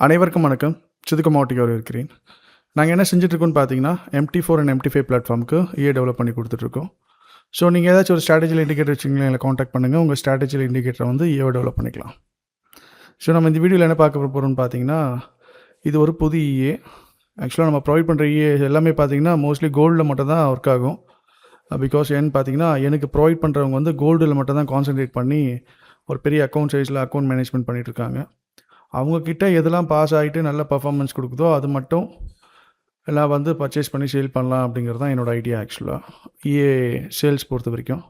அனைவருக்கும் வணக்கம். சிதுக்குமாவட்டிக்கு இருக்கிறேன். நாங்கள் என்ன செஞ்சுட்ருக்கோன்னு பார்த்தீங்கன்னா, MT4 அண்ட் MT5 பிளாட்ஃபார்முக்கு டெவலப் பண்ணி கொடுத்துட்ருக்கோம். ஸோ நீங்கள் ஏதாச்சும் ஒரு ஸ்ட்ராட்டஜியில் இண்டிகேட்டர் வச்சிங்களா, எங்களை காண்டாக்ட் பண்ணுங்கள். உங்கள் ஸ்ட்ராட்டஜியில் இண்டிகேட்டரை வந்து டெவலப் பண்ணிக்கலாம். ஸோ நம்ம இந்த வீடியோவில் என்ன பார்க்க போகிறோம்னு பார்த்தீங்கன்னா, இது ஒரு புது ஆக்சுவலாக நம்ம ப்ரொவைட் பண்ணுற எல்லாமே பார்த்தீங்கன்னா மோஸ்ட்லி கோல்டில் மட்டும் தான் ஒர்க் ஆகும். பிகாஸ் ஏன்னு பார்த்தீங்கன்னா, எனக்கு ப்ரொவைட் பண்ணுறவங்க வந்து கோல்டில் மட்டும் தான் கான்சன்ட்ரேட் பண்ணி ஒரு பெரிய அக்கௌண்ட் சைஸில் அக்கௌண்ட் மேனேஜ்மெண்ட் பண்ணிகிட்ருக்காங்க. அவங்கக்கிட்ட எதெல்லாம் பாஸ் ஆகிட்டு நல்ல பர்ஃபார்மன்ஸ் கொடுக்குதோ அது மட்டும் எல்லாம் வந்து பர்ச்சேஸ் பண்ணி சேல் பண்ணலாம் அப்படிங்கிறது தான் என்னோடய ஐடியா ஆக்சுவலாக சேல்ஸ் பொறுத்த வரைக்கும்.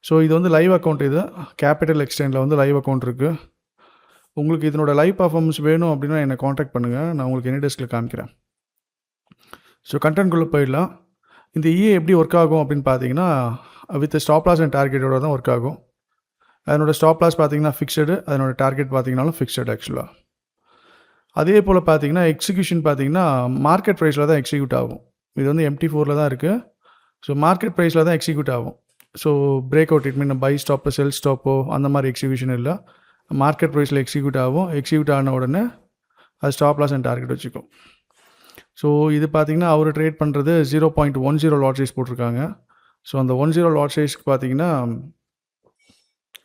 ஸோ இது வந்து லைவ் அக்கௌண்ட். இது கேபிட்டல் எக்ஸ்டெண்டில் வந்து லைவ் அக்கௌண்ட் இருக்குது. உங்களுக்கு இதனோட லைவ் பர்ஃபார்மன்ஸ் வேணும் அப்படின்னா என்னை காண்டாக்ட் பண்ணுங்கள். நான் உங்களுக்கு டெஸ்கில் காமிக்கிறேன். ஸோ கண்டென்ட்குள்ளே போயிடலாம். இந்த எப்படி ஒர்க் ஆகும் அப்படின்னு பார்த்தீங்கன்னா, வித் ஸ்டாப் லாஸ் அண்ட் டார்கெட்டோட தான் ஒர்க் ஆகும். அதனோட ஸ்டாப் லாஸ் பார்த்தீங்கன்னா ஃபிக்ஸடு, அதனோட டார்கெட் பார்த்தீங்கன்னாலும் ஃபிக்ஸட் ஆக்சுவலாக. அதே போல் பார்த்தீங்கன்னா எக்ஸிக்யூஷன் பார்த்தீங்கன்னா மார்க்கெட் ப்ரைஸில் தான் எக்ஸிக்யூட் ஆகும். இது வந்து MT4 தான் இருக்குது. ஸோ மார்க்கெட் ப்ரைஸில் தான் எக்ஸிக்யூட் ஆகும். So break out mean buy ஸ்டாப்போ செல் ஸ்டாப்போ அந்த மாதிரி எக்ஸிக்யூஷன் இல்லை. மார்க்கெட் ப்ரைஸில் எக்ஸிக்யூட் ஆகும். எக்ஸிக்யூட் ஆன உடனே அது ஸ்டாப் லாஸ் அண்ட் டார்கெட் வச்சுக்கும். ஸோ இது பார்த்தீங்கன்னா அவர் ட்ரேட் பண்ணுறது 0.10 லாட் சைஸ் போட்டிருக்காங்க. ஸோ அந்த 10 லாட் சைஸ்க்கு பார்த்தீங்கன்னா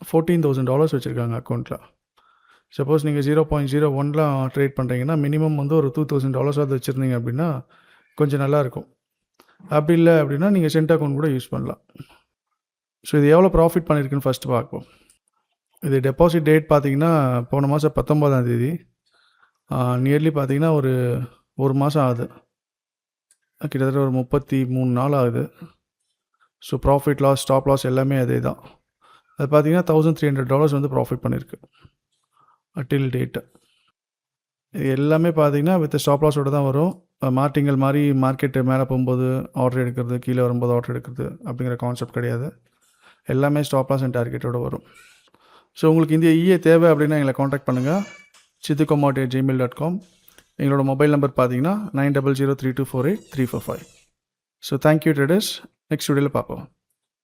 $14,000 வச்சுருக்காங்க அக்கௌண்ட்டில். சப்போஸ் நீங்கள் 0.01லாம் ட்ரேட் பண்ணுறீங்கன்னா மினிமம் வந்து ஒரு $2,000 வச்சுருந்தீங்க அப்படின்னா கொஞ்சம் நல்லாயிருக்கும். அப்படி இல்லை அப்படின்னா நீங்கள் சென்ட் அக்கௌண்ட் கூட யூஸ் பண்ணலாம். ஸோ இது எவ்வளோ ப்ராஃபிட் பண்ணியிருக்குன்னு ஃபஸ்ட்டு பார்ப்போம். இது டெபாசிட் டேட் பார்த்தீங்கன்னா போன மாதம் 19ஆம் தேதி. நியர்லி பார்த்தீங்கன்னா ஒரு மாதம் ஆகுது. கிட்டத்தட்ட ஒரு 33 நாள் ஆகுது. So profit loss stop loss எல்லாமே அதே தான். அது பார்த்தீங்கன்னா $1,300 வந்து ப்ராஃபிட் பண்ணியிருக்கு டில் டேட்டு. இது எல்லாமே பார்த்தீங்கன்னா வித் ஸ்டாப் லாஸோடு தான் வரும். மார்டிங்கல் மாதிரி மார்க்கெட்டு மேலே போகும்போது ஆர்டர் எடுக்கிறது, கீழே வரும்போது ஆர்டர் எடுக்கிறது அப்படிங்கிற கான்செப்ட் கிடையாது. எல்லாமே ஸ்டாப் லாஸ் அண்ட் டார்கெட்டோடு வரும். ஸோ உங்களுக்கு இந்த தேவை அப்படின்னா எங்களை காண்டாக்ட் பண்ணுங்கள். chithukomawatti@gmail.com. எங்களோட மொபைல் நம்பர் பார்த்தீங்கன்னா 9003248345. So thank you traders. நெக்ஸ்ட் வீடியோவில் பார்ப்போம்.